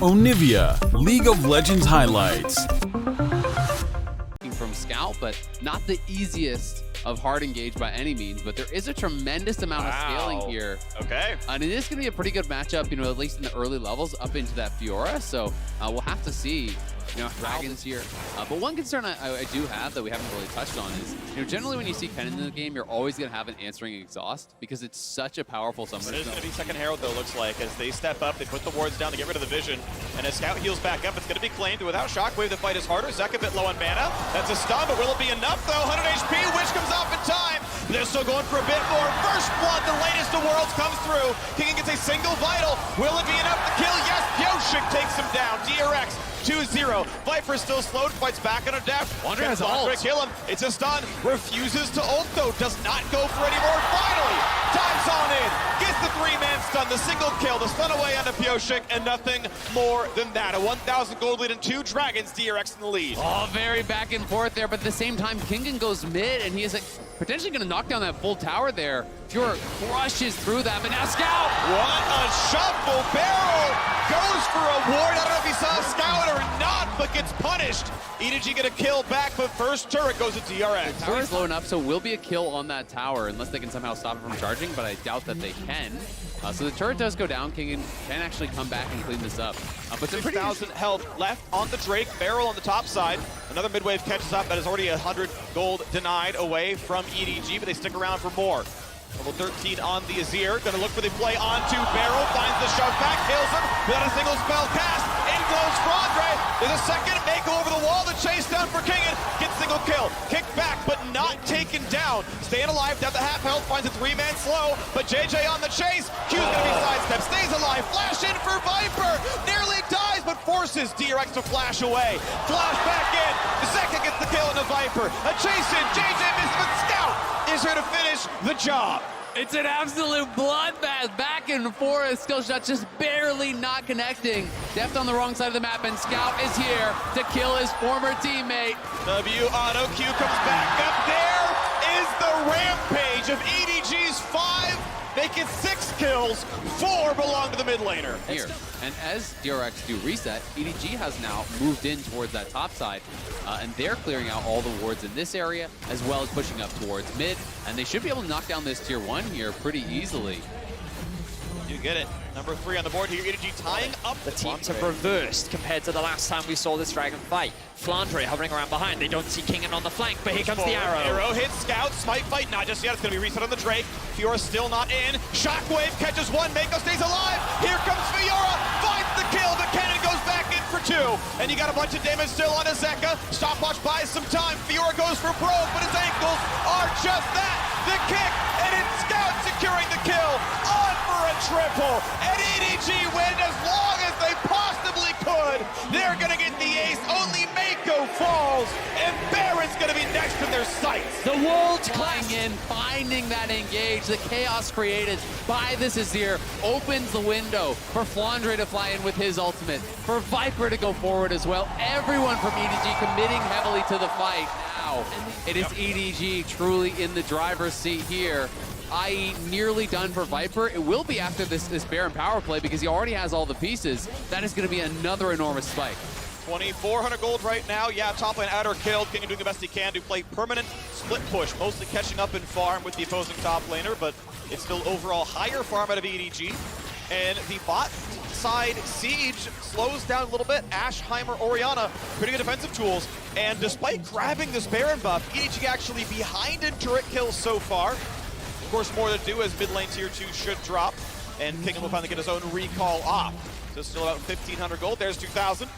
Onivia, League of Legends highlights. From Scout, but not the easiest of hard engage by any means, but there is a tremendous amount of scaling here. Okay. And it is going to be a pretty good matchup, at least in the early levels up into that Fiora. So we'll have to see, Dragons here. But one concern I do have that we haven't really touched on is, generally when you see Kennen in the game, you're always going to have an answering exhaust because it's such a powerful summoner. It is going to be second Herald, though, looks like, as they step up, they put the wards down to get rid of the vision. And as Scout heals back up, it's going to be claimed. Without Shockwave, the fight is harder. Zek a bit low on mana. That's a stun, but will it be enough, though? 100 HP, Witch comes off in time. They're still going for a bit more. First blood, the latest of worlds comes through. King gets a single vital. Will it be enough to kill? Yes, Pioshik takes him down. DRX 2-0. Viper still slowed, fights back on a dash. Wonder has ult. Kill him. It's a stun. Refuses to ult, though. Does not go for any more. Finally, time's on in. Gets the three-man stun, the single kill, the stun away onto Pioshik, and nothing more than that. A 1,000 gold lead and 2 Dragons, DRX in the lead. Oh, very back and forth there, but at the same time, Kingen goes mid, and he is potentially going to knock down that full tower there. Fiora crushes through that, but now Scout! What a shuffle! Barrel goes for a ward. I don't know if he saw Scout or not, but gets punished. EDG get a kill back, but first turret goes to DRX. The tower is low enough, so will be a kill on that tower, unless they can somehow stop it from charging, but I doubt that they can. So the turret does go down. Kingen can actually come back and clean this up. But 6,000 health left on the Drake. Barrel on the top side. Another mid-wave catches up. That is already 100 gold denied away from EDG, but they stick around for more. Level 13 on the Azir. Gonna look for the play onto Barrel. Finds the shove back. Kills him without a single spell cast. In goes Frondre. There's a second. May go over the wall. The chase down for Kingen. Gets single kill. Kick back, but not taken down. Staying alive. Down to half health. Finds a three-man slow. But JJ on the chase. Q's gonna be sidestep. Stays alive. Flash in for Viper. Nearly dies, but forces DRX to flash away. Flash back in. The second gets the kill on the Viper. A chase in. JJ missed, but Scout is here to finish the job. It's an absolute bloodbath, back and forth. Skill shot just barely not connecting. Deft on the wrong side of the map, and Scout is here to kill his former teammate. W auto Q comes back up. There is the rampage of EDG's 5. Make it 6 kills. 4 belong to the mid laner. Here, and as DRX do reset, EDG has now moved in towards that top side, and they're clearing out all the wards in this area, as well as pushing up towards mid, and they should be able to knock down this tier 1 here pretty easily. You get it. Number 3 on the board here. EDG tying up the teams have reversed compared to the last time we saw this Dragon fight. Flandre hovering around behind. They don't see Kingen on the flank, but here comes the arrow. Arrow hits Scout. Smite fight, not just yet. It's going to be reset on the Drake. Fiora still not in. Shockwave catches one. Mako stays alive. Here comes Fiora. Finds the kill, but Kennen goes back in for 2. And you got a bunch of damage still on Azeka. Stopwatch buys some time. Fiora goes for broke, but his ankles are just that. The kick, and it's Scout securing the kill. On for a triple. And EDG win as long as they possibly could. They're going to get the ace. Only Mako falls, and Baron's going to be next in their sights. The world's flying in, finding that engage. The chaos created by this Azir opens the window for Flandre to fly in with his ultimate, for Viper to go forward as well. Everyone from EDG committing heavily to the fight. Now it is EDG truly in the driver's seat here, i.e. nearly done for Viper. It will be after this Baron power play because he already has all the pieces. That is going to be another enormous spike. 2,400 gold right now. Yeah, top lane Adder killed. King doing the best he can to play permanent split push, mostly catching up in farm with the opposing top laner, but it's still overall higher farm out of EDG. And the bot side siege slows down a little bit. Ashheimer, Orianna, pretty good defensive tools. And despite grabbing this Baron buff, EDG actually behind in turret kills so far. Of course, more to do as mid lane tier 2 should drop. And King will finally get his own recall off. So still about 1,500 gold. There's 2,000.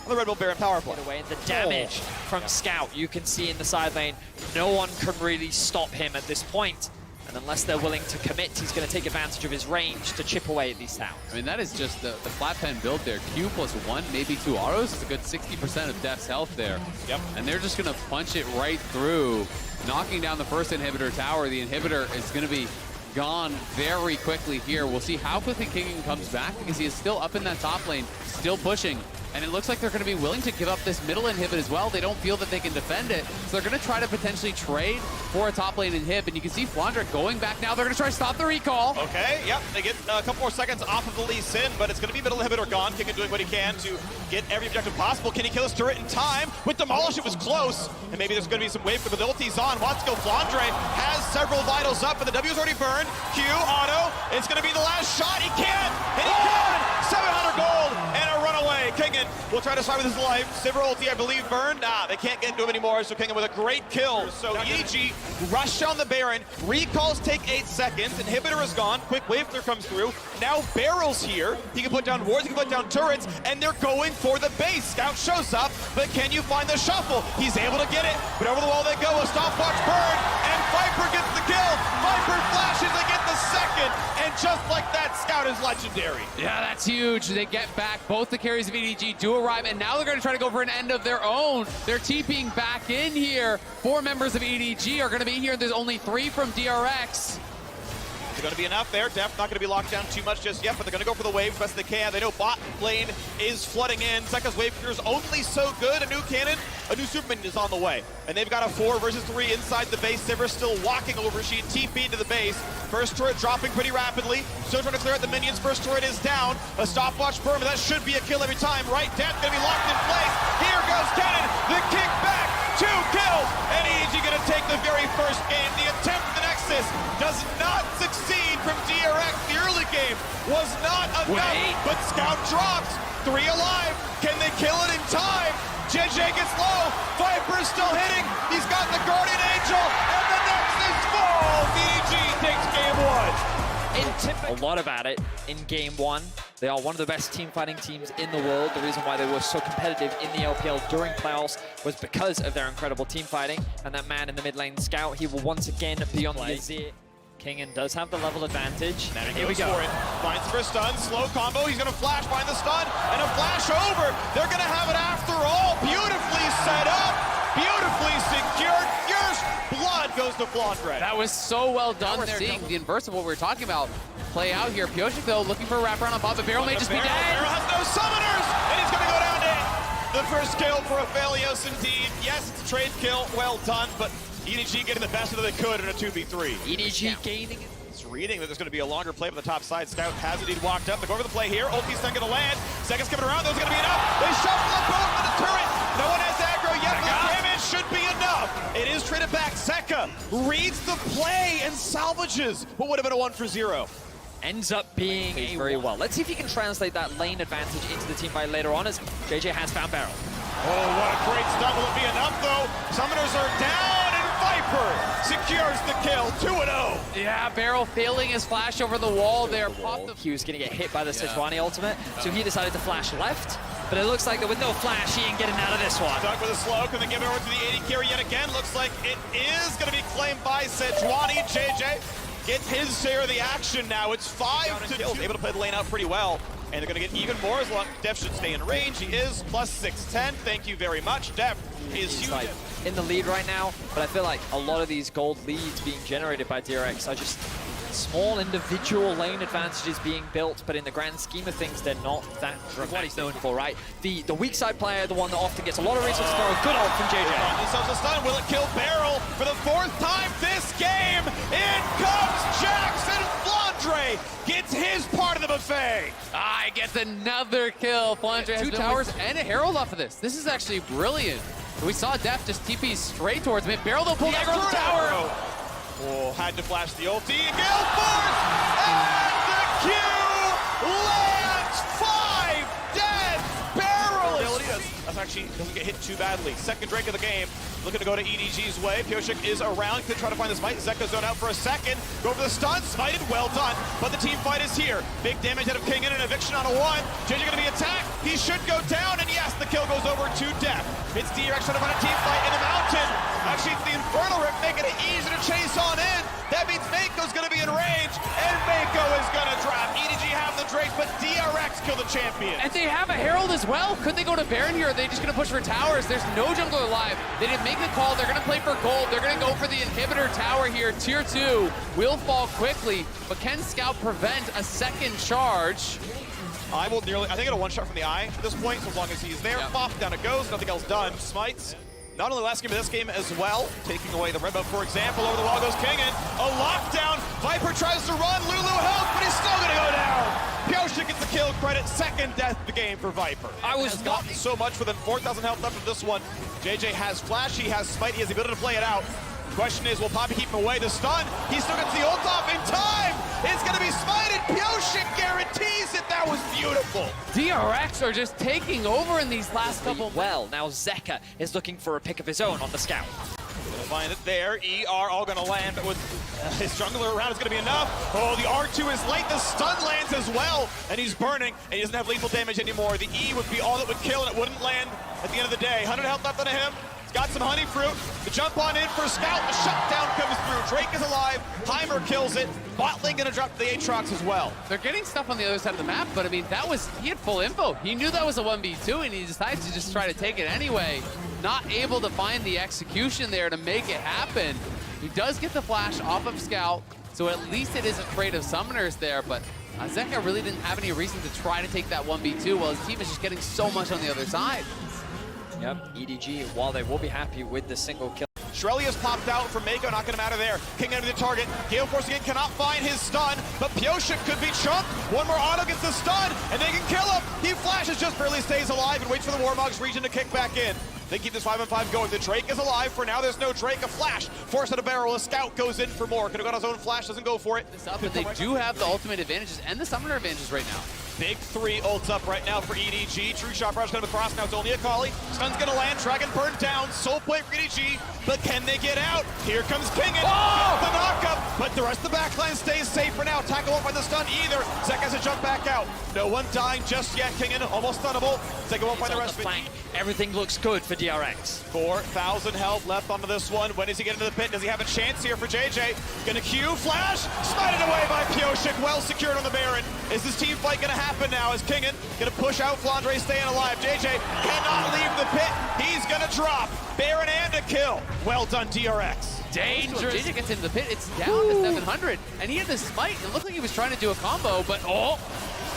On the Red Bull Baron power play. Away. And the damage from Scout, you can see in the side lane, no one can really stop him at this point. And unless they're willing to commit, he's going to take advantage of his range to chip away at these towers. I mean, that is just the flat pen build there. Q plus 1, maybe 2 autos. It's a good 60% of Death's health there. Yep. And they're just going to punch it right through, knocking down the first inhibitor tower. The inhibitor is going to be gone very quickly here. We'll see how quickly Kingen comes back because he is still up in that top lane, still pushing. And it looks like they're going to be willing to give up this middle inhibit as well. They don't feel that they can defend it. So they're going to try to potentially trade for a top lane inhib. And you can see Flandre going back now. They're going to try to stop the recall. Okay, yep, they get a couple more seconds off of the Lee Sin, but it's going to be middle inhibitor gone. Kicken doing what he can to get every objective possible. Can he kill his turret in time? With Demolish, it was close. And maybe there's going to be some wave capabilities on. Wants to go. Flandre has several vitals up, but the W's already burned. Q, auto. It's going to be the last shot. He can! And he can! 700 gold and a runaway. Kingen will try to survive with his life. Sivir ulti, I believe, burned. Nah, they can't get into him anymore, so Kingen with a great kill. So EDG rush on the Baron. Recalls take 8 seconds. Inhibitor is gone. Quick wave clear comes through. Now Barrel's here. He can put down wards, he can put down turrets, and they're going for the base. Scout shows up, but can you find the shuffle? He's able to get it, but over the wall they go. A stopwatch burn, and Viper gets the kill. Viper flashes, they get the second, and just like that, Scout is legendary. Yeah, that's huge. They get back. Both the carries of EDG do arrive, and now they're going to try to go for an end of their own. They're TPing back in here. 4 members of EDG are going to be here. There's only 3 from DRX. Is going to be enough there? Def not going to be locked down too much just yet, but they're going to go for the wave as best they can. They know bot lane is flooding in. Zeka's wave clear is only so good. A new cannon, a new Superman is on the way. And they've got a 4 versus 3 inside the base. Sivir still walking over. She TP'd to the base. First turret dropping pretty rapidly. Still trying to clear out the minions. First turret is down. A stopwatch burn, but that should be a kill every time, right? Def going to be locked in place. Here goes cannon. The kick back. 2 kills. And EDG going to take the very first game. The attempt at the Nexus does not succeed from DRX. The early game was not enough, but Scout drops. 3 alive. Can they kill it in time? JJ gets low. Viper is still hitting. He's got the Guardian Angel, and the Nexus falls. EDG takes game 1. A lot about it in game 1. They are one of the best team fighting teams in the world. The reason why they were so competitive in the LPL during playoffs was because of their incredible team fighting. And that man in the mid lane, Scout, he will once again be on the Azir. Kingen does have the level advantage. Here we go. For it. Finds for a stun, slow combo. He's going to flash, find the stun, and a flash over. They're going to have it after all. Beautifully set up, beautifully secured. Fierce blood goes to Flandre. That was so well done. We're seeing the inverse of what we were talking about play out here. Piotrek, though, looking for a wraparound on bot, but Barrel may just be dead. Barrel has no summoners, and he's going to go down to the first kill for Aphelios indeed. Yes, it's a trade kill. Well done, but EDG getting the best of it they could in a 2v3. EDG gaining it. It's reading that there's going to be a longer play on the top side. Scout has indeed walked up. They go over the play here. Ulti's then going to land. Seconds coming around. Those are going to be enough. They shuffle up both of the turret. No one has aggro yet, but the damage should be enough. It is traded back. Zeka reads the play and salvages what would have been a 1-for-0. Ends up being very well. Let's see if he can translate that lane advantage into the team fight later on, as JJ has found Barrel. Oh, what a great stun. Will it be enough, though? Summoners are down, and Viper secures the kill. 2-0. Yeah, Barrel failing his flash over the wall there. He was going to get hit by the Sejuani ultimate, so he decided to flash left. But it looks like that with no flash, he ain't getting out of this one. Stuck with a slow. Can they give it over to the AD carry yet again? Looks like it is going to be claimed by Sejuani. JJ gets his share of the action now. It's 5-2. Able to play the lane out pretty well. And they're going to get even more as long as Def should stay in range. He is plus 610. Thank you very much. Def is huge. Like in the lead right now, but I feel like a lot of these gold leads being generated by DRX are just small individual lane advantages being built, but in the grand scheme of things, they're not that dramatic. What he's known for, right? The weak side player, the one that often gets a lot of resources for a good ult from JJ. Themselves a stun. Will it kill Barrel for the 4th time this game? In comes Jackson. Flandre gets his part of the buffet. Ah, gets another kill. Flandre has 2 towers and a Herald off of this. This is actually brilliant. We saw Def just TP straight towards him. Barrel though pulled aggro on the tower. Oh, had to flash the ulti. Gale Force! And the Q lands 5 dead. Barrel that's actually doesn't get hit too badly. Second drink of the game. Looking to go to EDG's way. Piotrek is around. Could try to find the smite. Zeka zone out for a second. Go for the stun. Smited. Well done. But the team fight is here. Big damage out of Kingen and an eviction on a 1. JJ going to be attacked. He should go down. And yes, the kill goes over to Def. It's DRX trying to find a team fight in the mountain. Actually, it's the Infernal Rip making it easy to chase on in. That means Mako's going to be in range. And Mako is going to drop. EDG have the Drake, but DRX kill the champion. And they have a Herald as well. Could they go to Baron here? Are they just going to push for towers? There's no jungler alive. They didn't make the call. They're going to play for gold. They're going to go for the inhibitor tower here. Tier 2 will fall quickly, but can Scout prevent a second charge? I will nearly, I think it'll one shot from the eye at this point, so as long as he's there. Yep. Pop, down it goes, nothing else done. Smites. Not only last game, but this game as well. Taking away the red buff, for example, over the wall goes Kingen. A lockdown. Viper tries to run. Lulu helps, but he's still gonna go down. Pyoshik gets the kill credit. Second death of the game for Viper. I was Has not gotten so much with him. 4,000 health left of this one. JJ has flash, he has smite, he has the ability to play it out. Question is, will Poppy keep him away? The stun, he still gets the ult off in time. It's gonna be smited. Pyoshik guarantees it. That was beautiful. DRX are just taking over in these last couple. Well, now Zeka is looking for a pick of his own on the scout. Gonna find it there. ER all gonna land, but with his jungler around, it's gonna be enough. Oh, the R2 is late. The stun lands as well, and he's burning, and he doesn't have lethal damage anymore. The E would be all that would kill, and it wouldn't land at the end of the day. 100 health left on him. He's got some honey fruit. The jump on in for Scout. The shutdown comes through. Drake is alive. Heimer kills it. Bot lane gonna drop the Aatrox as well. They're getting stuff on the other side of the map, but I mean, he had full info. He knew that was a 1v2, and he decided to just try to take it anyway. Not able to find the execution there to make it happen. He does get the flash off of Scout, so at least it is a trade of summoners there, but Zeka really didn't have any reason to try to take that 1v2 while his team is just getting so much on the other side. Yep, EDG, while they will be happy with the single kill. Shrellia's popped out from Mako, not gonna matter there. King under the target. Gale Force again cannot find his stun, but Pyoshik could be chunked. One more auto gets the stun, and they can kill him. He flashes, just barely stays alive, and waits for the Warmog's region to kick back in. They keep this 5-on-5 going. The Drake is alive. For now, there's no Drake. A flash. Force at a barrel. A scout goes in for more. Could have got his own flash. Doesn't go for it. This up, and they do have the ultimate advantages and the summoner advantages right now. Big three ults up right now for EDG. True shot rush gonna cross. Now it's only a Kali. Stun's gonna land. Dragon burned down. Soul plate for EDG. But can they get out? Here comes Kingen. Oh! Gets the knockup. But the rest of the backline stays safe for now. Tackle won't find the stun either. Zek has to jump back out. No one dying just yet. Kingen almost stunnable. Zek won't find the rest of it. Everything looks good for DRX. 4,000 health left onto this one. When does he get into the pit? Does he have a chance here for JJ? Gonna Q, flash, smited away by Pyoshik, well secured on the Baron. Is this team fight gonna happen now? Is Kingen gonna push out Flandre staying alive? JJ cannot leave the pit. He's gonna drop. Baron and a kill. Well done, DRX. Dangerous. JJ gets into the pit. It's down to 700, and he had the smite. It looked like he was trying to do a combo, but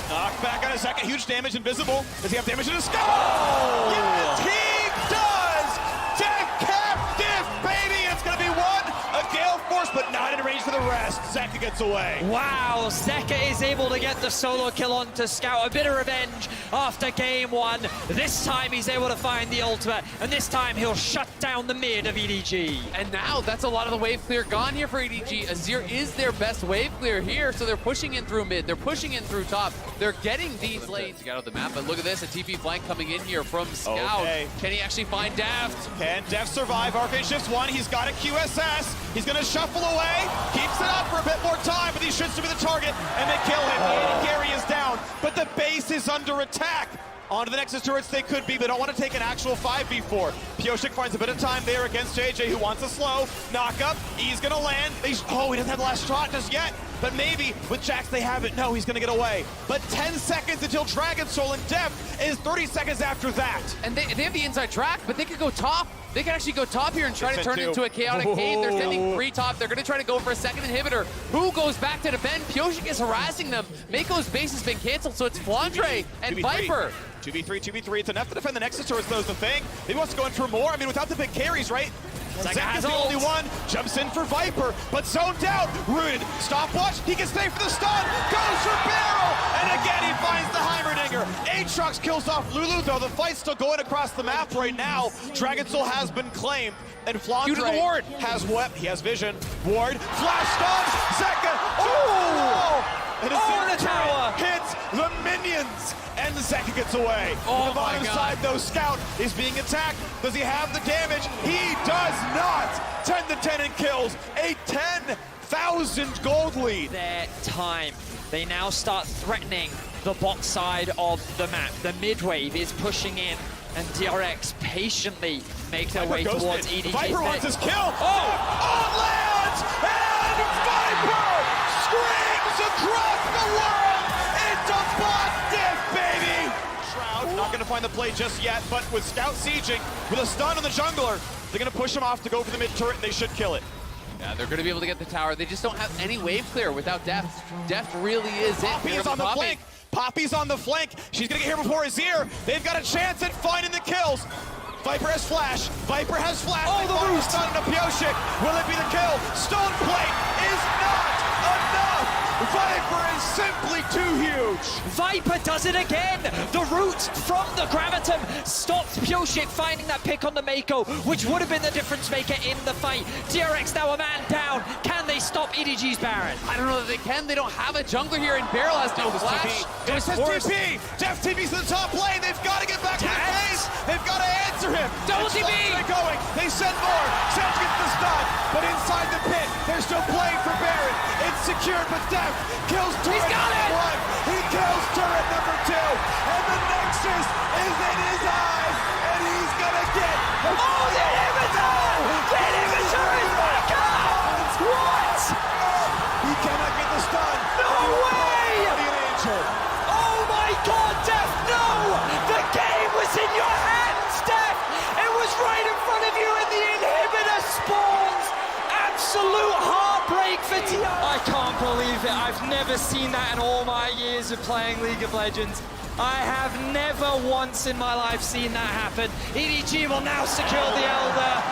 Knock back on a second. Huge damage, invisible. Does he have damage in his skull? Oh! Yes, he does! Death captive, baby! It's gonna be one. A Gale Force, but not in range for the rest. Zeka gets away. Wow, Zeka is able to get the solo kill onto Scout. A bit of revenge after game one. This time he's able to find the ultimate, and this time he'll shut down the mid of EDG. and now that's a lot of the wave clear gone here for EDG. Azir is their best wave clear here, so they're pushing in through mid. They're pushing in through top. They're getting these lanes to get out of the map, but look at this, a TP flank coming in here from Scout. Okay. Can he actually find Deft? Can Def survive? Arcane shifts one. He's got a QSS. He's gonna shuffle away. Keeps it up for a bit more time, but he should still be the target, and they kill him. And Gary is down, but the base is under attack. Onto the Nexus turrets they could be, but don't want to take an actual 5v4. Pyoshik finds a bit of time there against JJ, who wants a slow. Knock up, he's gonna land. He doesn't have the last shot just yet, but maybe with Jax they have it. No, he's gonna get away. But 10 seconds until Dragon Soul, and Def is 30 seconds after that. And they have the inside track, but they could go top. They can actually go top here and try to turn it into a chaotic cave. They're sending 3 top. They're going to try to go for a second inhibitor. Who goes back to defend? Pyoshik is harassing them. Mako's base has been canceled, so it's Flandre and 2v3. Viper. 2v3, 2v3. It's enough to defend the Nexus turrets, though, is the thing. He wants to go in for more. I mean, without the big carries, right? Zek is the only one. Jumps in for Viper, but zoned out. Rooted. Stopwatch. He can stay for the stun. Goes for barrel. And again, he finds the Heimerdinger. Aatrox kills off Lulu, though. The fight's still going across the map right now. Dragon Soul has been claimed. And Due to the Flandre ward. has what? He has vision. Ward. Flash stun. Second. Oh! And the tower. hits the minions. And the second gets away. Oh the bottom my God. side, though, Scout is being attacked. Does he have the damage? He does not. 10 to 10 in kills. A 10,000 gold lead. Their time. They now start threatening the bot side of the map. The mid wave is pushing in, and DRX patiently make their way Viper towards ghosted. EDG. Viper wants his kill. Oh! On lands! And Viper screams across the world into bot diff, baby! Shroud not gonna find the play just yet, but with Scout sieging, with a stun on the jungler, they're gonna push him off to go for the mid turret, and they should kill it. Yeah, they're going to be able to get the tower. They just don't have any wave clear without Deft. Deft really is it. Poppy Here is on comes the Poppy. flank. Poppy's on the flank. She's gonna get here before Azir. They've got a chance at finding the kills. Viper has flash. Viper has flash. Oh, the root! Stun into Pioshik. Will it be the kill? Stone Plate is not enough. Viper is simply too huge. Viper does it again. The root from the Gravitum stops Pioshik finding that pick on the Mako, which would have been the difference maker in the fight. DRX now a man down. Can they stop EDG's Baron? I don't know that they can. They don't have a jungler here, and Beryl has no flash. Def says TP. Def TP's to the top lane. They've got to get back to the base. They've got to answer him. Double TP. They're going. They send more. Sedge gets the stun, but inside the pit, they're still playing for Baron. It's secured, but Def kills turret number 1. He kills turret number 2, and the Nexus is in his eyes, and he's gonna get the inhibitor! The inhibitor is back up! What? He cannot get the stun. No way! An angel. Oh my god, Def, no! The game was in your hands, Def! It was right in front of you, and the inhibitor spawns! Absolute heartbreak for TI. I can't believe it. I've never seen that in all my years of playing League of Legends. I have never once in my life seen that happen. EDG will now secure the Elder,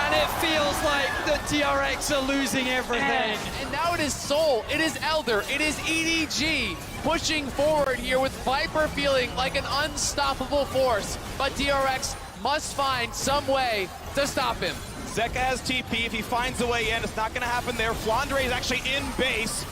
and it feels like the DRX are losing everything. And now it is Soul, it is Elder, it is EDG pushing forward here with Viper feeling like an unstoppable force. But DRX must find some way to stop him. Zeka has TP. If he finds a way in, it's not going to happen there. Flandre is actually in base.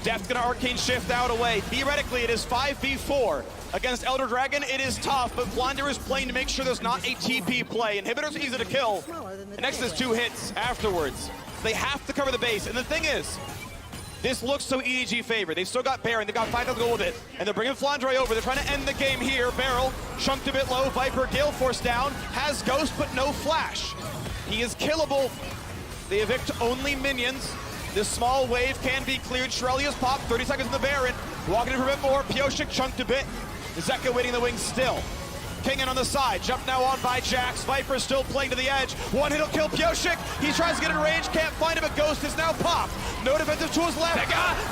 Def's going to Arcane Shift out away. Theoretically, it is 5v4. Against Elder Dragon, it is tough, but Flandre is playing to make sure there's not a TP play. Inhibitor's easy to kill. The next is 2 hits afterwards. They have to cover the base. And the thing is, this looks so EDG favored. They've still got Baron. They've got 5,000 gold with it. And they're bringing Flandre over. They're trying to end the game here. Beryl chunked a bit low. Viper Gale Force down. Has Ghost, but no flash. He is killable. They evict only minions. This small wave can be cleared. Shirelia's popped. 30 seconds in the Baron. Walking in for a bit more. Pioshik chunked a bit. Zeka waiting in the wings still. Kingen on the side. Jump now on by Jax. Viper still playing to the edge. One hit will kill Pioshik. He tries to get in range. Can't find him. A Ghost is now popped. No defensive tools left.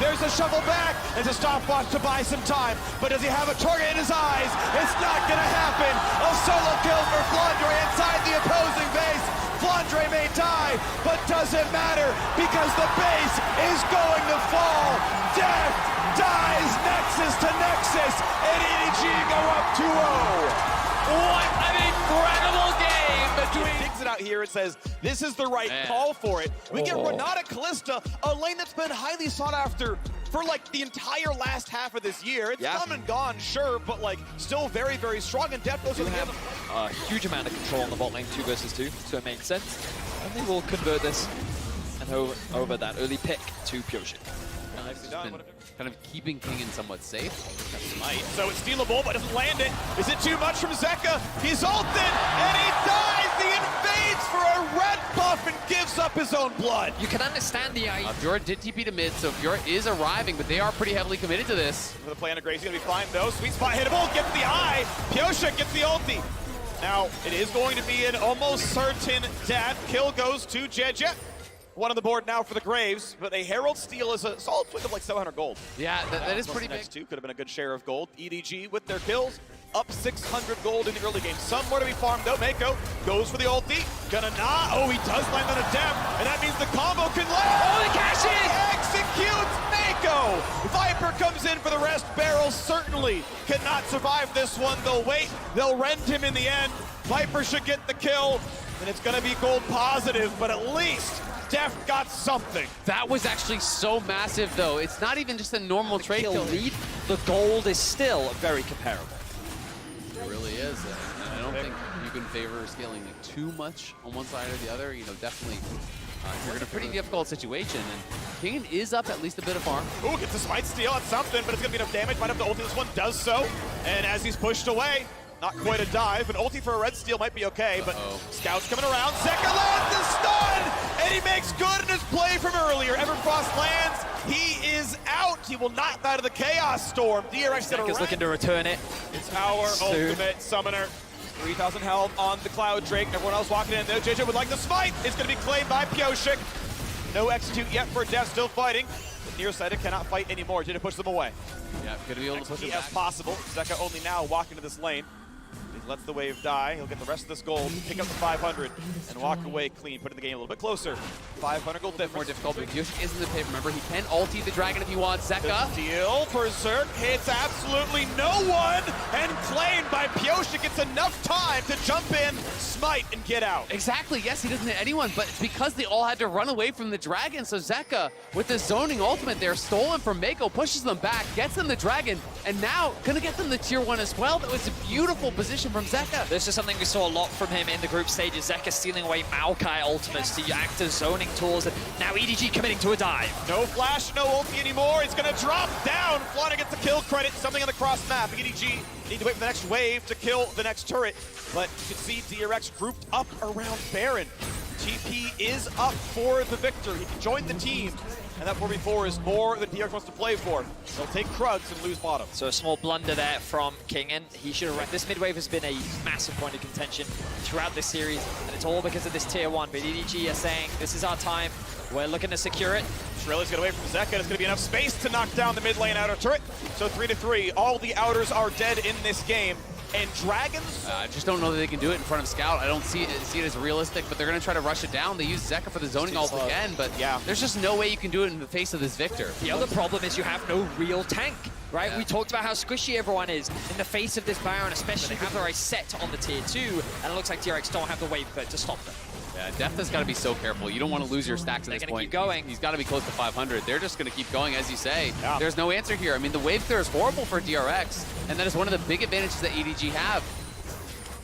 There's a shuffle back. It's a stopwatch to buy some time. But does he have a target in his eyes? It's not going to happen. A solo kill for Flandre inside the opposing base. Flandre may die, but doesn't matter because the base is going to fall. Death dies Nexus to Nexus, and EDG go up 2-0. What an incredible game between... Digs it out here and says, this is the right call for it. We get Renata Callista, a lane that's been highly sought after for like the entire last half of this year. It's come and gone, sure, but like still very, very strong, and Def goes to the have a huge amount of control on the bot lane, 2 versus 2, so it makes sense. And they will convert this and over that early pick to Pioshik. Kind of keeping Kingen somewhat safe. Smite, so it's stealable, but doesn't land it. Is it too much from Zeka? He's ulted, and he dies! He invades for a red buff and gives up his own blood. You can understand the idea. Fiora did TP to mid, so Fiora is arriving, but they are pretty heavily committed to this. The play on Gracie gonna be fine though. Sweet spot hittable, gets the eye. Pioshik gets the ulti. Now, it is going to be an almost certain death. Kill goes to Jeje. One on the board now for the Graves, but a Herald steal is a solid swing of like 700 gold. Yeah, that is pretty big. Next 2 could have been a good share of gold. EDG with their kills, up 600 gold in the early game. Somewhere to be farmed though. Mako goes for the ulti. Gonna not. Oh, he does land on a Def, and that means the combo can land. Oh, the cash in! Executes Mako. Viper comes in for the rest. Beryl certainly cannot survive this one. They'll wait. They'll rend him in the end. Viper should get the kill, and it's gonna be gold positive, but at least Def got something. That was actually so massive, though. It's not even just a normal trade kill lead. The gold is still very comparable. It really is. And I don't think you can favor scaling like too much on one side or the other. You know, definitely you're in a pretty difficult situation. And Kingen is up at least a bit of farm. Ooh, gets a smite steal. That's something, but it's going to be enough damage. Might have to ulti. This one does so. And as he's pushed away, not quite a dive. An ulti for a red steal might be okay, but Scout's coming around. Zeka lands the stun, and he makes good in his play from earlier. Everfrost lands. He is out. He will not die to the Chaos Storm. DRX is looking to return it. It's our ultimate summoner. 3,000 health on the Cloud Drake. Everyone else walking in there. JJ would like the smite. It's going to be claimed by Pioshik. No execute yet for Def, still fighting. The nearsighted cannot fight anymore. Did it push them away? Yeah, gonna be able to push him As back. possible. Zeka only now walk into this lane. He lets the wave die. He'll get the rest of this gold, pick up the 500, and walk away clean, putting the game a little bit closer. 500 gold difference. More difficult, but Yoshi is in the pit. Remember, he can ulti the dragon if he wants. Zeka. Deal. Berserk hits absolutely no one, and claimed by Pioshik. Gets enough time to jump in, smite, and get out. Exactly, yes, he doesn't hit anyone, but it's because they all had to run away from the dragon. So Zeka, with the zoning ultimate there, stolen from Mako, pushes them back, gets them the dragon, and now gonna get them the tier 1 as well. That was a beautiful position from Zeka. This is something we saw a lot from him in the group stages. Zeka stealing away Maokai ultimates to act as zoning tools, and now EDG committing to a dive. No flash, no ulti anymore. He's gonna drop down. Flana gets the kill credit. Something on the cross map. EDG need to wait for the next wave to kill the next turret. But you can see DRX grouped up around Baron. TP is up for the victory. He can join the team. And that 4v4 is more than DRX wants to play for. They'll take Krugs and lose bottom. So a small blunder there from Kingen. He should have. This mid wave has been a massive point of contention throughout this series, and it's all because of this tier 1. But EDG are saying, this is our time. We're looking to secure it. Shirley's gonna wait from Zeka. There's gonna be enough space to knock down the mid lane outer turret. So 3-3. All the outers are dead in this game. And Dragons? I just don't know that they can do it in front of Scout. I don't see it as realistic, but they're going to try to rush it down. They use Zeka for the zoning ult again, but yeah, there's just no way you can do it in the face of this Victor. The other problem is you have no real tank, right? Yeah. We talked about how squishy everyone is in the face of this Baron, especially they have the right set on the tier 2, and it looks like DRX don't have the wave to stop them. Yeah, Deft has got to be so careful. You don't want to lose your stacks at this point. Keep going. He's got to be close to 500. They're just going to keep going, as you say. Yeah. There's no answer here. I mean, the wave clear is horrible for DRX, and that is one of the big advantages that EDG have.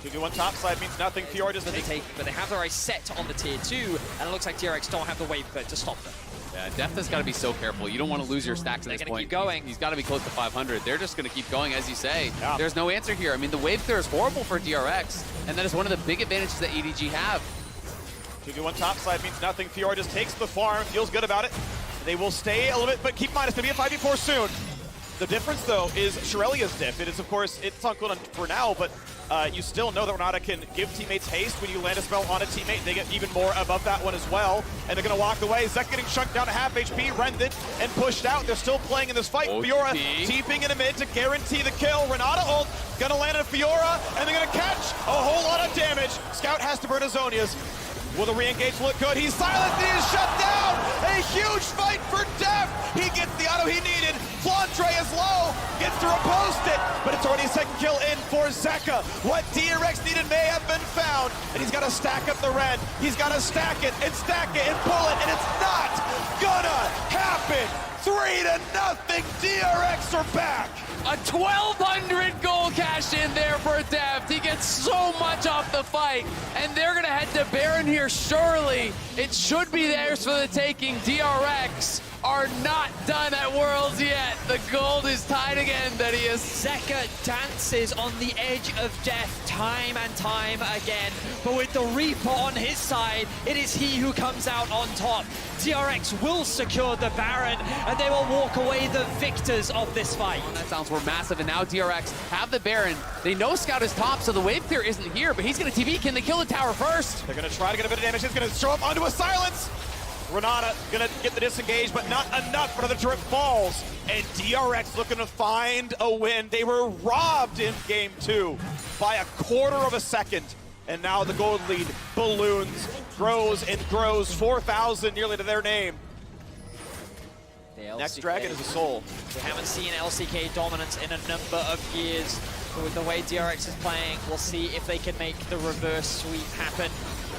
2v1 top side means nothing. Fiora doesn't take, but they have the right set on the tier 2, and it looks like DRX don't have the wave to stop them. Yeah, Deft has got to be so careful. You don't want to lose your stacks at this point. Keep going. He's got to be close to 500. They're just going to keep going, as you say. Yeah. There's no answer here. I mean, the wave clear is horrible for DRX, and that is one of the big advantages that EDG have. 2v1 top side means nothing. Fiora just takes the farm, feels good about it. They will stay a little bit, but keep in mind, it's going to be a 5v4 soon. The difference, though, is Shirelia's diff. It is, of course, it's on cooldown for now, but you still know that Renata can give teammates haste. When you land a spell on a teammate, they get even more above that one as well. And they're going to walk away. Zek getting chunked down to half HP, rended, and pushed out. They're still playing in this fight. Fiora TPing in a mid to guarantee the kill. Renata ult, going to land a Fiora, and they're going to catch a whole lot of damage. Scout has to burn his Zonias. Will the re-engage look good? He's silenced, he is shut down! A huge fight for Def! He gets the auto he needed. Flandre is low, gets to repost it, but it's already a second kill in for Zeka. What DRX needed may have been found, and he's got to stack up the red. He's got to stack it and pull it, and it's not gonna happen! 3-0, DRX are back! A 1,200 goal cash in there for Deft. He gets so much off the fight, and they're gonna head to Baron here, surely. It should be theirs for the taking. DRX are not done at Worlds yet. The gold is tied again, Thaddeus. Zeka dances on the edge of death time and time again, but with the Reaper on his side, it is he who comes out on top. DRX will secure the Baron, and they will walk away the victors of this fight. Oh, that sounds more massive, and now DRX have the Baron. They know Scout is top, so the wave clear isn't here, but he's gonna TP. Can they kill the tower first? They're gonna try to get a bit of damage. He's gonna show up onto a silence. Renata gonna get the disengage, but not enough. Another turret falls, and DRX looking to find a win. They were robbed in game 2 by a quarter of a second, and now the gold lead balloons, grows and grows. 4,000 nearly to their name. Next dragon is a soul. We haven't seen LCK dominance in a number of years, but with the way DRX is playing, we'll see if they can make the reverse sweep happen.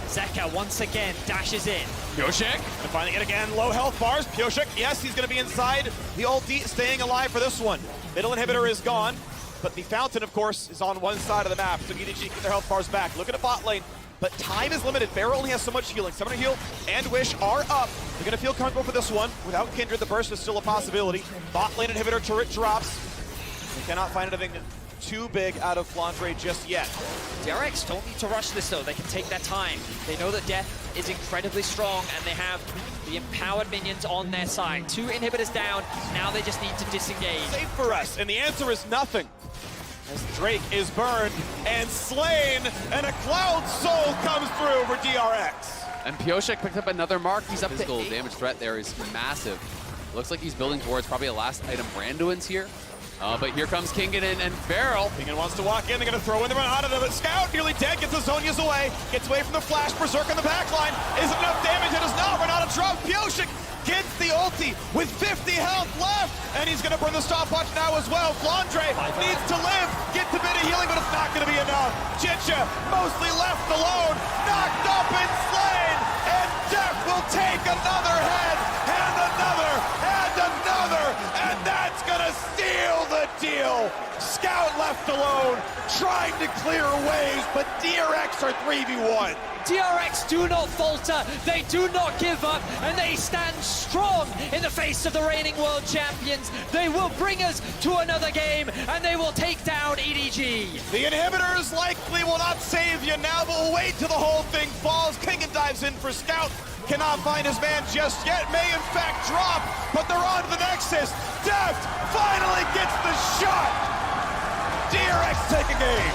Zeka once again dashes in. Pioshik, finding it again, low health bars. Pioshik, yes, he's gonna be inside the ulti, staying alive for this one. Middle inhibitor is gone, but the fountain, of course, is on one side of the map, so EDG get their health bars back. Look at a bot lane, but time is limited. Bear only has so much healing. Summoner Heal and Wish are up. They're gonna feel comfortable for this one. Without Kindred, the burst is still a possibility. Bot lane inhibitor turret drops. They cannot find anything too big out of Flandre just yet. DRX don't need to rush this though, they can take their time. They know that Death is incredibly strong and they have the empowered minions on their side. 2 inhibitors down, now they just need to disengage. Safe for us, and the answer is nothing. As Drake is burned and slain, and a Cloud Soul comes through for DRX. And Pioshik picked up another mark. He's up to 8. Damage threat there is massive. Looks like he's building towards probably a last item Branduin's here. But here comes Kingen and Beryl. Kingen wants to walk in, they're gonna throw in the run out of it. Scout nearly dead, gets the Zonias away, gets away from the flash, Berserk on the back line. Isn't enough damage, it does not run out of drop. Pioshik gets the ulti with 50 health left, and he's gonna burn the stopwatch now as well. Flandre needs to live, get a bit of healing, but it's not gonna be enough. Chicha mostly left alone, knocked up and slain, and Def will take another head, and another, and another, and that's gonna seal the deal. Scout left alone, trying to clear waves, but DRX are 3v1. DRX do not falter, they do not give up, and they stand strong in the face of the reigning world champions. They will bring us to another game, and they will take down EDG. The inhibitors likely will not save you now, but we'll wait till the whole thing falls. Kingen dives in for Scout. Cannot find his man just yet. May in fact drop, but they're on to the Nexus. Deft finally gets the shot. DRX take a game.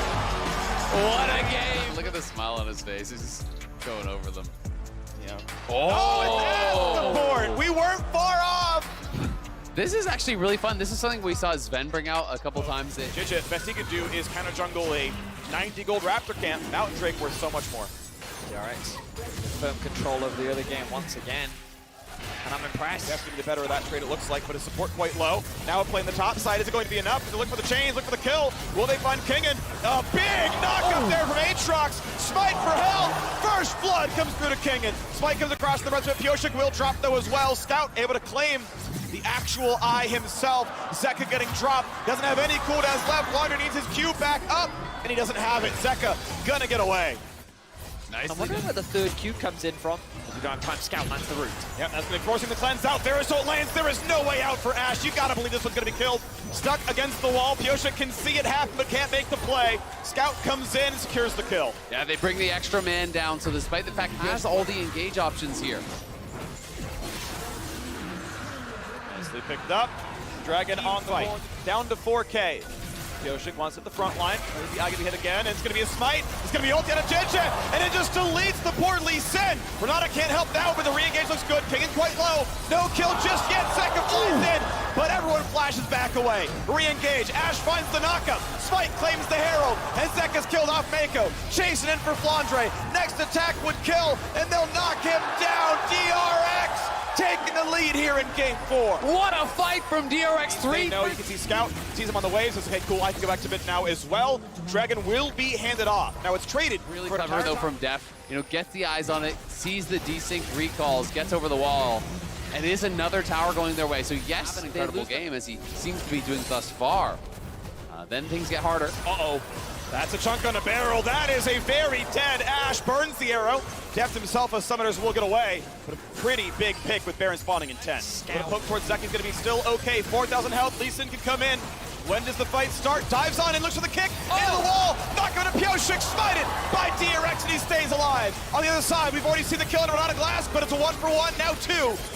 What a game! Look at the smile on his face. He's just going over them. Yeah. Oh, It's at the board. We weren't far off. This is actually really fun. This is something we saw Sven bring out a couple times. Chicha, best he could do is counter jungle a 90 gold Raptor camp. Mountain Drake worth so much more. DRX firm control over the early game once again. And I'm impressed. That's going to be the better of that trade, it looks like, but his support quite low. Now playing the top side. Is it going to be enough? They look for the chains, look for the kill. Will they find Kingen? A big knock up there from Aatrox. Smite for hell. First blood comes through to Kingen. Smite comes across the rest of it. Pioshik will drop though as well. Scout able to claim the actual eye himself. Zeka getting dropped. Doesn't have any cooldowns left. Wander needs his Q back up, and he doesn't have it. Zeka gonna get away. I'm wondering where the third Q comes in from. We don't have time. Scout lands the root. Yep, that's been forcing the cleanse out. Verisol lands. There is no way out for Ash. You gotta believe this one's gonna be killed. Stuck against the wall. Pioshik can see it happen, but can't make the play. Scout comes in, secures the kill. Yeah, they bring the extra man down, so despite the fact he has all the engage options here. Nicely picked up. Dragon on the board, down to 4K. Pioshik wants at the front line. The eye gonna be hit again, and it's gonna be a smite. It's gonna be ulti on a Jinja, and it just deletes the poor Lee Sin. Renata can't help now, but the re-engage looks good. Kingen quite low. No kill just yet. Second flies in, but everyone flashes back away. Re-engage. Ash finds the knockup. Smite claims the Herald, and Zeka's killed off Mako. Chasing in for Flandre. Next attack would kill, and they'll knock him down. DRX taking the lead here in game 4. What a fight from DRX 3. No, you can see Scout sees him on the waves. Says, okay, cool, I can go back to mid now as well. Dragon will be handed off. Now it's traded. Really clever though from Def. You know, gets the eyes on it, sees the desync recalls, gets over the wall, and is another tower going their way. So yes, an incredible game as he seems to be doing thus far. Then things get harder. Uh-oh. That's a chunk on a barrel. That is a very dead Ash. Burns the arrow. Deft himself as summoners will get away. But a pretty big pick with Baron spawning in 10. But a poke towards Zeki's going to be still okay. 4,000 health. Lee Sin can come in. When does the fight start? Dives on and looks for the kick. Into the wall. Not going to Pioshik. Smited by DRX, and he stays alive. On the other side, we've already seen the kill in Renata Glass, but it's a 1-for-1. Now 2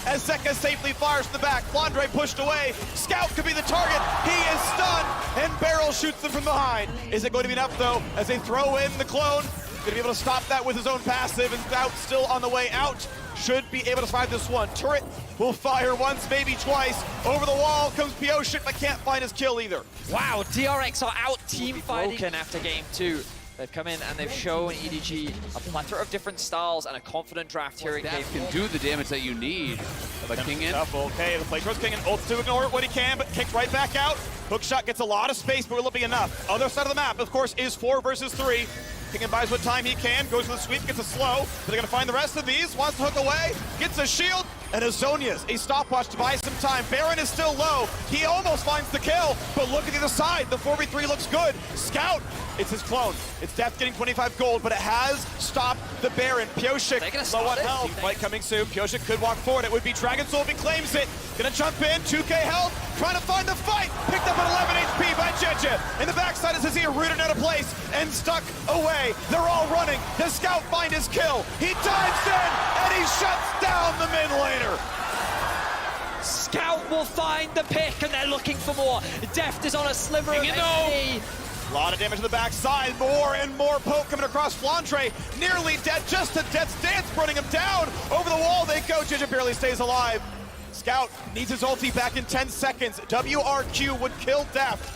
as Zeka safely fires to the back. Flandre pushed away. Scout could be the target. He is stunned, and Beryl shoots them from behind. Is it going to be enough, though, as they throw in the clone? Going to be able to stop that with his own passive, and Scout still on the way out. Should be able to survive this one. Turret will fire once, maybe twice. Over the wall comes Pioshik, but can't find his kill either. Wow, DRX are out team fighting after game 2. They've come in and they've shown EDG a plethora of different styles and a confident draft here in game 4. Can do the damage that you need. But Kingen. Okay, the play towards Kingen. Ults to ignore it when he can, but kicked right back out. Hookshot gets a lot of space, but will it be enough? Other side of the map, of course, is 4 versus 3. Kingen buys what time he can, goes for the sweep, gets a slow. But they're gonna find the rest of these, wants to hook away, gets a shield, and a Zonia's, a stopwatch to buy some time. Baron is still low. He almost finds the kill, but look at the other side. The 4v3 looks good. Scout, it's his clone. It's Deft getting 25 gold, but it has stopped the Baron. Pioshik, low on health. Fight coming soon. Pioshik could walk forward. It would be Dragon Soul if he claims it. Gonna jump in, 2k health, trying to find the fight. Picked up at 11 HP by Jeje. In the backside is Azir, rooted out of place and stuck away. They're all running. Does Scout find his kill? He dives in, and he shuts down the mid laner. Scout will find the pick, and they're looking for more. Deft is on a sliver of HP. A lot of damage to the backside. More and more poke coming across Flandre. Nearly dead, just a Death's Dance running him down. Over the wall they go. Jeje barely stays alive. Scout needs his ulti back in 10 seconds. WRQ would kill Deft.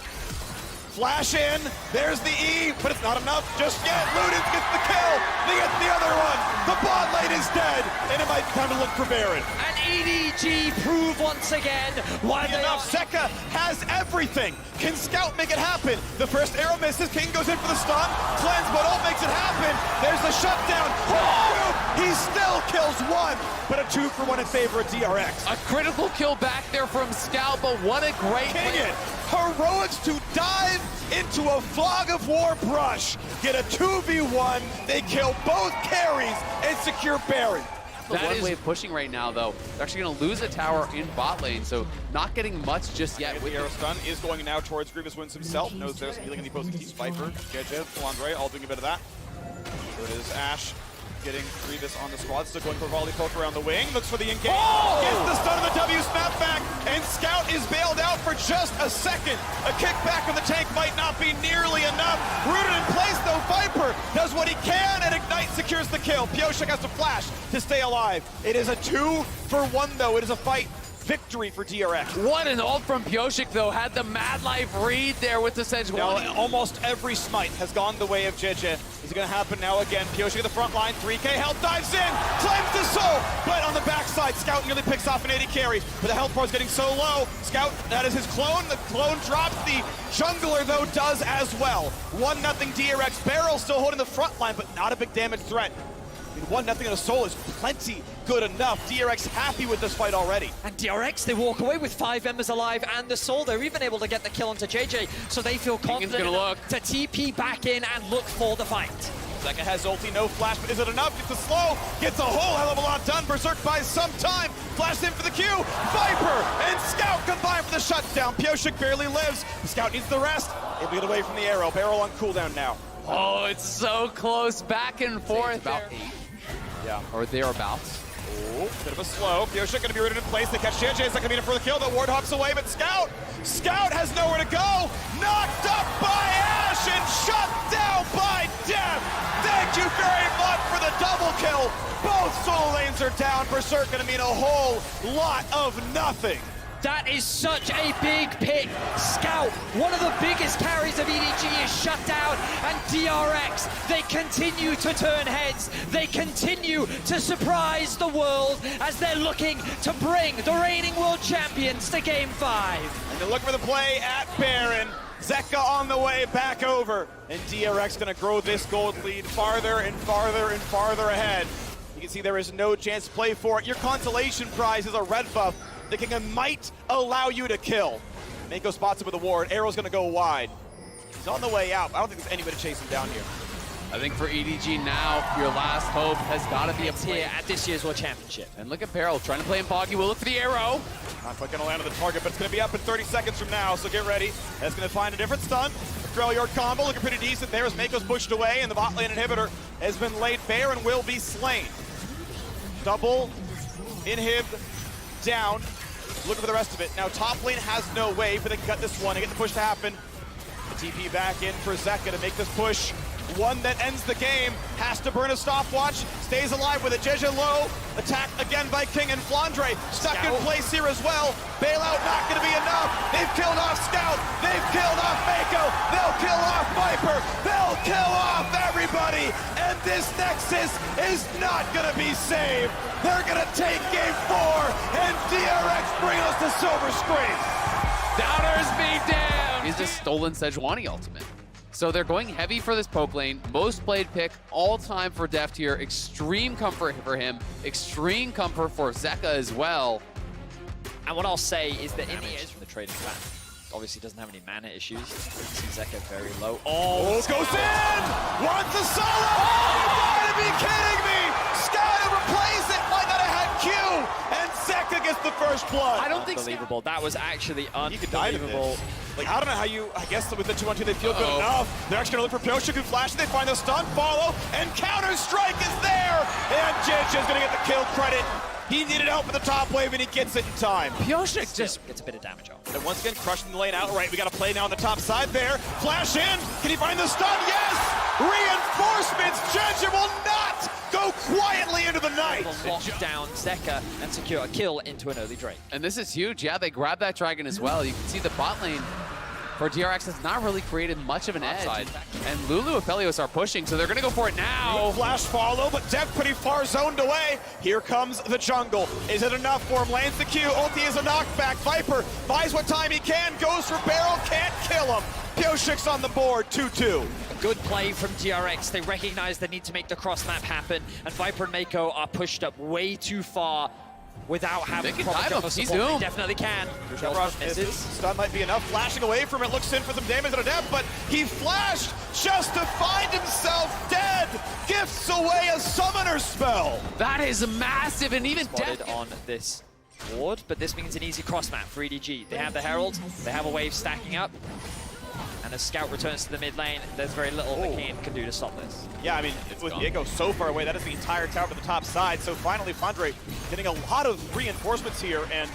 Flash in, there's the E, but it's not enough just yet. Ludens gets the kill, they get the other one. The bot lane is dead, and it might be time to look for Baron. And EDG prove once again why they are... Zeka has everything. Can Scout make it happen? The first arrow misses, King goes in for the stun, cleanse, but all makes it happen. There's the shutdown. Oh! He still kills one, but a 2-for-1 in favor of DRX. A critical kill back there from Scout, but what a great King play. it. Heroics to dive into a fog of war brush, get a 2v1, they kill both carries and secure Baron. The one wave pushing right now, though. They're actually going to lose a tower in bot lane, so not getting much just yet. The arrow stun is going now towards Grievous Wins himself. Knows there's some healing in the opposing team's Viper. JJ, Flandre, all doing a bit of that. So it is Ashe getting Grievous on the squad. Still going for volley poke around the wing. Looks for the engage. Oh! Gets the stun of the W snap back, and Scout is bailed out for just a second. A kickback of the tank might not be nearly enough. Rooted in place though, Viper does what he can, and Ignite secures the kill. Pioshek has to flash to stay alive. It is a 2-for-1 though. It is a fight. Victory for DRX. What an ult from Pioshek, though. Had the Mad Life read there with the Sedge. Now, almost every smite has gone the way of JJ. Is it going to happen now again? Pioshek at the front line, 3K health, dives in, claims the soul, but on the backside, Scout nearly picks off an AD carry, but the health bar is getting so low. Scout, that is his clone. The clone drops. The jungler, though, does as well. 1-0 DRX. Barrel still holding the front line, but not a big damage threat. 1-0 on a soul is plenty good enough. DRX happy with this fight already. And DRX, they walk away with 5 members alive and the soul. They're even able to get the kill onto JJ, so they feel confident enough to TP back in and look for the fight. Zeka has ulti, no flash, but is it enough? Gets a slow, gets a whole hell of a lot done. Berserk buys some time, flash in for the Q. Viper and Scout combine for the shutdown. Pioshek barely lives. Scout needs the rest. Able to get away from the arrow. Barrel on cooldown now. Oh, it's so close, back and forth. It's about 8. Yeah. Or thereabouts. Oh, bit of a slow. Pioshek gonna be rooted in place. They catch JJ. It's not gonna be enough for the kill. The ward hops away, but Scout has nowhere to go. Knocked up by Ashe and shut down by Death. Thank you very much for the double kill. Both solo lanes are down. Berserk gonna mean a whole lot of nothing. That is such a big pick. Scout, one of the biggest carries of EDG, is shut down, and DRX, they continue to turn heads. They continue to surprise the world as they're looking to bring the reigning world champions to Game 5. And they look for the play at Baron. Zeka on the way back over, and DRX gonna grow this gold lead farther and farther and farther ahead. You can see there is no chance to play for it. Your consolation prize is a red buff. The King might allow you to kill. Mako spots him with a ward. Arrow's gonna go wide. He's on the way out. I don't think there's anybody to chase him down here. I think for EDG now, your last hope has got to be a play here at this year's World Championship. And look at Beryl trying to play him foggy. We'll look for the arrow. Not quite gonna land on the target, but it's gonna be up in 30 seconds from now, so get ready. That's gonna find a different stun. Freljord combo looking pretty decent there as Mako's pushed away, and the bot lane inhibitor has been laid bare and will be slain. Double inhib down. Looking for the rest of it. Now top lane has no wave, but they can cut this one and get the push to happen. The TP back in for Zeka to make this push. One that ends the game, has to burn a stopwatch, stays alive with it. JJ low, attacked again by King and Flandre. Stuck in place here as well. Bailout not gonna be enough. They've killed off Scout, they've killed off Mako, they'll kill off Viper, they'll kill off everybody. And this Nexus is not gonna be saved. They're gonna take Game 4, and DRX bring us to silver screen. Doubters be damned. He's just stolen Sejuani ultimate. So they're going heavy for this poke lane. Most played pick all time for Deft here. Extreme comfort for him. Extreme comfort for Zeka as well. And what I'll say is that in the edge from the trading plan, obviously doesn't have any mana issues. See Zeka very low. Oh, goes in! Wants a solo! Oh, you gotta be kidding me! Scout replays it, might not have had Q, and Zeka gets the first blood. I don't think Unbelievable. That was actually You could die to unbelievable. this. Like, I don't know how you, I guess with the 2-on-2 they feel good enough. They're actually gonna look for Pioshek who flashes, they find the stun, follow, and Counter-Strike is there! And JJ's gonna get the kill credit. He needed help at the top wave and he gets it in time. Pioshek just gets a bit of damage off. And once again, crushing the lane outright. We got a play now on the top side there. Flash in, can he find the stun? Yes! Reinforcements, JJ will not go go quietly into the night. Will lock down Zeka and secure a kill into an early Drake. And this is huge. Yeah, they grab that Dragon as well. You can see the bot lane for DRX has not really created much of an edge. And Lulu and Felios are pushing, so they're going to go for it now. Flash follow, but Dev pretty far zoned away. Here comes the jungle. Is it enough for him? Lands the Q. Ulti is a knockback. Viper buys what time he can. Goes for barrel. Can't kill him. Pioshik's on the board. 2-2. Good play from DRX. They recognize the need to make the cross map happen, and Viper and Mako are pushed up way too far without having They can proper dive jungle him. He's support. They doomed. definitely can. Misses. Stun might be enough. Flashing away from it. Looks in for some damage at a depth, but he flashed just to find himself dead. Gifts away a summoner spell. That is massive, and even Spotted on this ward, but this means an easy cross map for EDG. They have the Herald, they have a wave stacking up, and as Scout returns to the mid lane, there's very little the King can do to stop this. Yeah, I mean, with Diego so far away, that is the entire tower to the top side. So finally, Flandre getting a lot of reinforcements here, and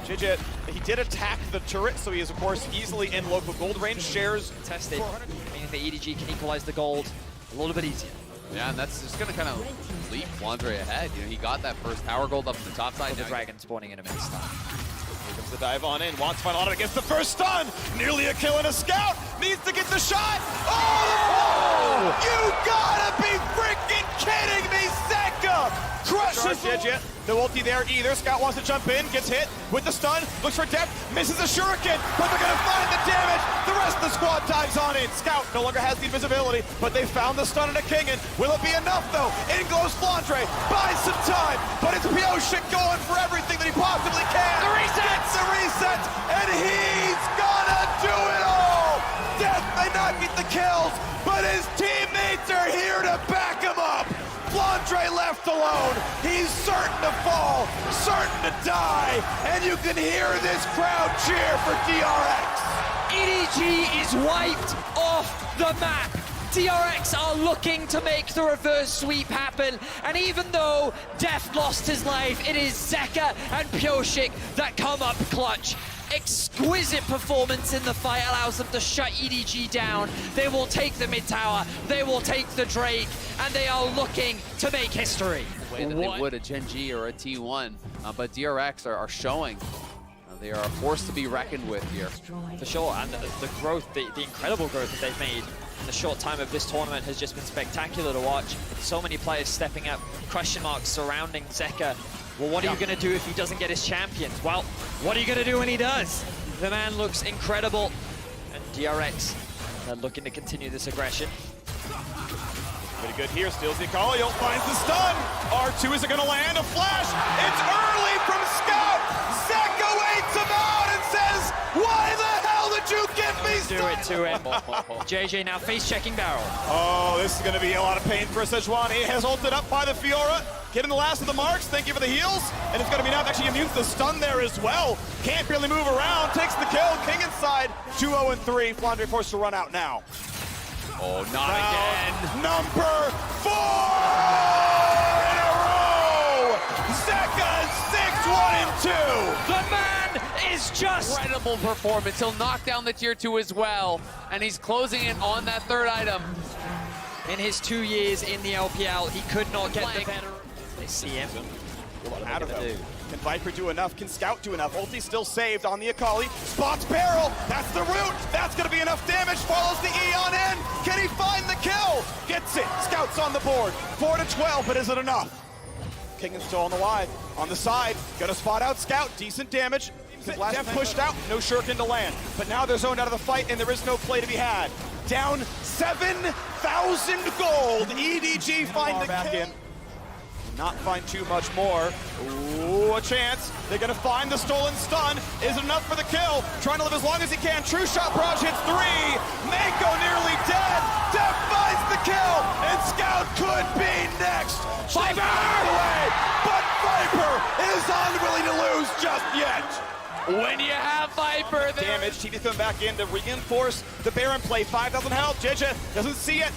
JJ, he did attack the turret, so he is, of course, easily in local gold range. Shares Tested, meaning the EDG can equalize the gold a little bit easier. Yeah, and that's just going to kind of leap Flandre ahead. You know, he got that first tower gold up to the top side. The Dragon spawning in a minute stop. Here comes the dive on in. Wants final on it against the first stun. Nearly a kill and a scout. Needs to get the shot. Oh! You gotta be freaking kidding me, Zeka! Crushes it. No ulti there either. Scout wants to jump in, gets hit with the stun, looks for depth, misses a shuriken, but they're gonna find the damage. The rest of the squad dives on in. Scout no longer has the invisibility, but they found the stun and a Kingin. Will it be enough though? In goes Flandre, buys some time, but it's Pioshik going for everything that he possibly can. The reset! Gets the reset, and he's gonna do it all! Death may not get the kills, but his teammates are here to back him up! Flandre left alone, he's certain to fall, certain to die, and you can hear this crowd cheer for DRX. EDG is wiped off the map. DRX are looking to make the reverse sweep happen, and even though Def lost his life, it is Zeka and Pioshik that come up clutch. Exquisite performance in the fight allows them to shut EDG down. They will take the mid tower, they will take the Drake, and they are looking to make history. The way that they would a Gen G or a T1, but DRX are showing they are a force to be reckoned with here. For sure, and the growth, the incredible growth that they've made in the short time of this tournament has just been spectacular to watch. So many players stepping up, question marks surrounding Zeka. Well, what are you going to do if he doesn't get his champions? Well, what are you going to do when he does? The man looks incredible, and DRX are looking to continue this aggression. Pretty good here, steals the Akali, finds the stun. R2 isn't going to land, a flash. It's early from Scout. Zeka waits him out and says, why the hell did you give me stun? Do it to him. JJ now face-checking Barrel. Oh, this is going to be a lot of pain for Sejuani. Has ulted up by the Fiora. Getting the last of the marks, thank you for the heals. And it's going to be enough, actually immune to the stun there as well. Can't barely move around, takes the kill. King inside, 2-0-3. Flandre forced to run out now. Oh, not again. Number 4 in a row. Zeka 6-1-2. The man is just Incredible performance. He'll knock down the tier 2 as well, and he's closing in on that third item. in his 2 years in the LPL. He could not get the better. They see him. What are they gonna do? Can Viper do enough? Can Scout do enough? Ulti still saved on the Akali. Spots barrel. That's the root. That's going to be enough damage. Follows the E on in. Can he find the kill? Gets it. Scout's on the board. 4-12, but is it enough? King is still on the wide. On the side. Going to spot out Scout. Decent damage. Def pushed out. No shuriken to land. But now they're zoned out of the fight, and there is no play to be had. Down 7,000 gold. EDG find the back in. Not find too much more. Ooh, a chance. They're gonna find the stolen stun. Is it enough for the kill? Trying to live as long as he can. True shot barrage hits 3. Mako nearly dead. Def finds the kill, and Scout could be next. Viper away, but Viper is unwilling to lose just yet. When you have Viper there. Damage. TV's coming back in to reinforce the Baron play. 5,000 health. JJ doesn't see it.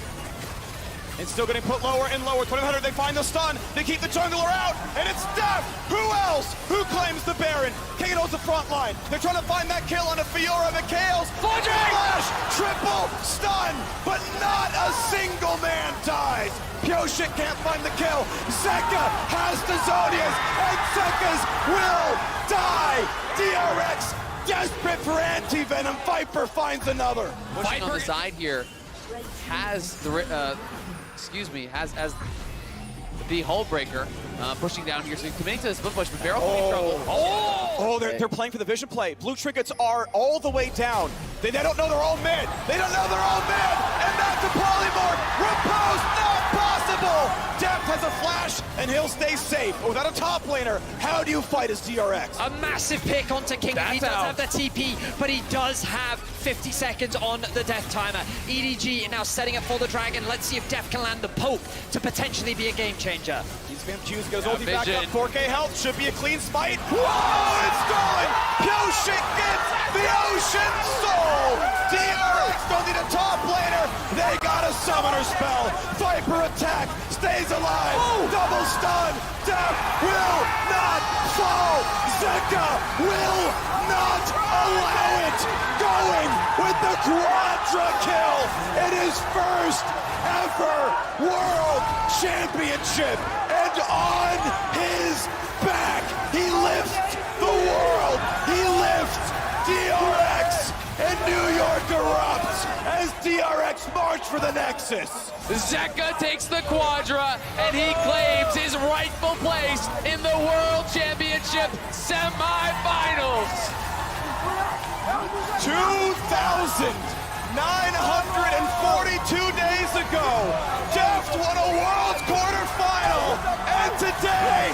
and still getting put lower and lower. 2100, they find the stun, they keep the jungler out, and it's Def! Who else? Who claims the Baron? Kato's the front line. They're trying to find that kill on a Fiora, Mikhail's flash, triple stun, but not a single man dies. Pyoshik can't find the kill. Zeka has the Zodias, and Zeka's will die. DRX desperate for anti-venom. Viper finds another. Pushing on the side here has the has the hull breaker pushing down here, so committing to the split push, but Barrel in trouble. Oh, they're playing for the vision play. Blue trinkets are all the way down. They don't know they're all mid. They don't know they're all mid. And back to Polymorph. Repose, not possible. Def has a flash, and he'll stay safe. Without a top laner, how do you fight as DRX? A massive pick onto King. He does have the TP, but he does have 50 seconds on the death timer. EDG now setting up for the Dragon. Let's see if Def can land the poke to potentially be a game changer. He's confused, goes ulti back vision. up, 4K health, should be a clean smite. Whoa, it's going! Pyoshik gets the Ocean Soul! DRX don't need a top laner, they got a summoner spell. Viper attack, stays alive, double stun, Def will not fall! Zeka will not allow it! Going with the quadra kill in his first ever World Championship, and on his back he lifts the world, he lifts DRX, and New York erupts as DRX march for the Nexus. Zeka takes the Quadra, and he claims his rightful place in the World Championship semifinals. 2,942 days ago, Deft won a World Quarterfinal, and today